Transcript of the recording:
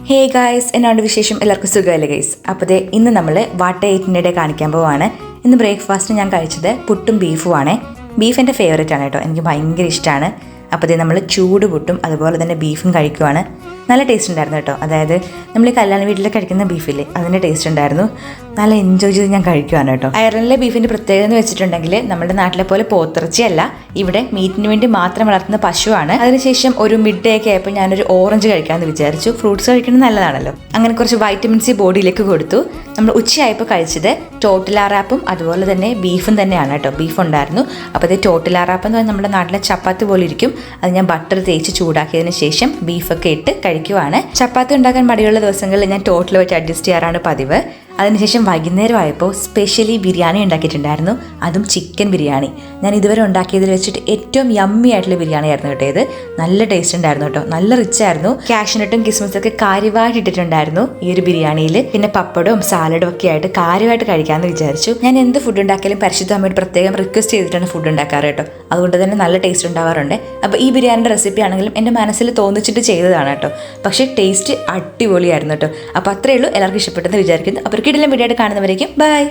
Hey guys, എന്നാണ് വിശേഷം? എല്ലാവർക്കും സുഖമല്ലേ ഗൈസ്? അപ്പോൾ ഇന്ന് നമ്മൾ വാട്ട എയ്റ്റിൻ്റെ കാണിക്കാൻ പോവാണ്. ഇന്ന് ബ്രേക്ക്ഫാസ്റ്റ് ഞാൻ കഴിച്ചത് പുട്ടും ബീഫുമാണ്. ബീഫ് എൻ്റെ ഫേവറേറ്റ് ആണ് കേട്ടോ, എനിക്ക് ഭയങ്കര ഇഷ്ടമാണ്. അപ്പോൾ നമ്മൾ ചൂട് പുട്ടും അതുപോലെ തന്നെ ബീഫും കഴിക്കുവാണ്. നല്ല ടേസ്റ്റ് ഉണ്ടായിരുന്നു കേട്ടോ. അതായത് നമ്മൾ ഈ കല്യാണ വീട്ടിൽ കഴിക്കുന്ന ബീഫില്ലേ, അതിൻ്റെ ടേസ്റ്റ് ഉണ്ടായിരുന്നു. നല്ല എൻജോയ് ചെയ്ത് ഞാൻ കഴിക്കുവാണ് കേട്ടോ. അയർലൻഡിലെ ബീഫിൻ്റെ പ്രത്യേകത എന്ന് വെച്ചിട്ടുണ്ടെങ്കിൽ നമ്മുടെ നാട്ടിലെ പോലെ പോത്തിറച്ചിയല്ല, ഇവിടെ മീറ്റിന് വേണ്ടി മാത്രം വളർത്തുന്ന പശുവാണ്. അതിനുശേഷം ഒരു മിഡ് ഡേ ഒക്കെ ആയപ്പോൾ ഞാനൊരു ഓറഞ്ച് കഴിക്കാമെന്ന് വിചാരിച്ചു. ഫ്രൂട്ട്സ് കഴിക്കുന്നത് നല്ലതാണല്ലോ. അങ്ങനെ കുറച്ച് വൈറ്റമിൻ സി ബോഡിയിലേക്ക് കൊടുത്തു. നമ്മൾ ഉച്ചയായപ്പോൾ കഴിച്ചത് ടോട്ടില റാപ്പും അതുപോലെ തന്നെ ബീഫും തന്നെയാണ് കേട്ടോ. ബീഫ് ഉണ്ടായിരുന്നു. അപ്പോൾ ഇത് ടോട്ടില റാപ്പ് എന്ന് പറഞ്ഞാൽ നമ്മുടെ നാട്ടിലെ ചപ്പാത്തി പോലെ ഇരിക്കും. അത് ഞാൻ ബട്ടർ തേച്ച് ചൂടാക്കിയതിന് ശേഷം ബീഫൊക്കെ ഇട്ട് കഴിക്കുവാണ്. ചപ്പാത്തി ഉണ്ടാക്കാൻ മടിയുള്ള ദിവസങ്ങളിൽ ഞാൻ ടോട്ടിൽ വെച്ച് അഡ്ജസ്റ്റ് ചെയ്യാറാണ് പതിവ്. അതിനുശേഷം വൈകുന്നേരം ആയപ്പോൾ സ്പെഷ്യലി ബിരിയാണി ഉണ്ടാക്കിയിട്ടുണ്ടായിരുന്നു. അതും ചിക്കൻ ബിരിയാണി. ഞാൻ ഇതുവരെ ഉണ്ടാക്കിയതിൽ വെച്ചിട്ട് ഏറ്റവും യമ്മി ആയിട്ടുള്ള ബിരിയാണി ആയിരുന്നു കേട്ടോ ഇത്. നല്ല ടേസ്റ്റ് ഉണ്ടായിരുന്നു കേട്ടോ, നല്ല റിച്ച് ആയിരുന്നു. കാഷ്നട്ടും കിസ്മസൊക്കെ കാര്യമായിട്ട് ഇട്ടിട്ടുണ്ടായിരുന്നു ഈ ഒരു ബിരിയാണിയിൽ. പിന്നെ പപ്പടവും സാലഡും ഒക്കെ ആയിട്ട് കാര്യമായിട്ട് കഴിക്കാമെന്ന് വിചാരിച്ചു. ഞാൻ എന്ത് ഫുഡ് ഉണ്ടാക്കിയാലും പരിശുദ്ധ അമ്മയോട് പ്രത്യേകം റിക്വസ്റ്റ് ചെയ്തിട്ടാണ് ഫുഡ് ഉണ്ടാക്കാറ് കേട്ടോ. അതുകൊണ്ട് തന്നെ നല്ല ടേസ്റ്റ് ഉണ്ടാവാറുണ്ട്. അപ്പോൾ ഈ ബിരിയാണിയുടെ റെസിപ്പി ആണെങ്കിലും എൻ്റെ മനസ്സിൽ തോന്നിച്ചിട്ട് ചെയ്തതാണ് കേട്ടോ. പക്ഷേ ടേസ്റ്റ് അടിപൊളിയായിരുന്നു കേട്ടോ. അപ്പോൾ അത്രയേ ഉള്ളൂ. എല്ലാവർക്കും ഇഷ്ടപ്പെട്ടെന്ന് വിചാരിക്കുന്നു. അപ്പോൾ കിടിലൻ വീഡിയോ ആയിട്ട് കാണുന്നവരേക്കും ബൈ.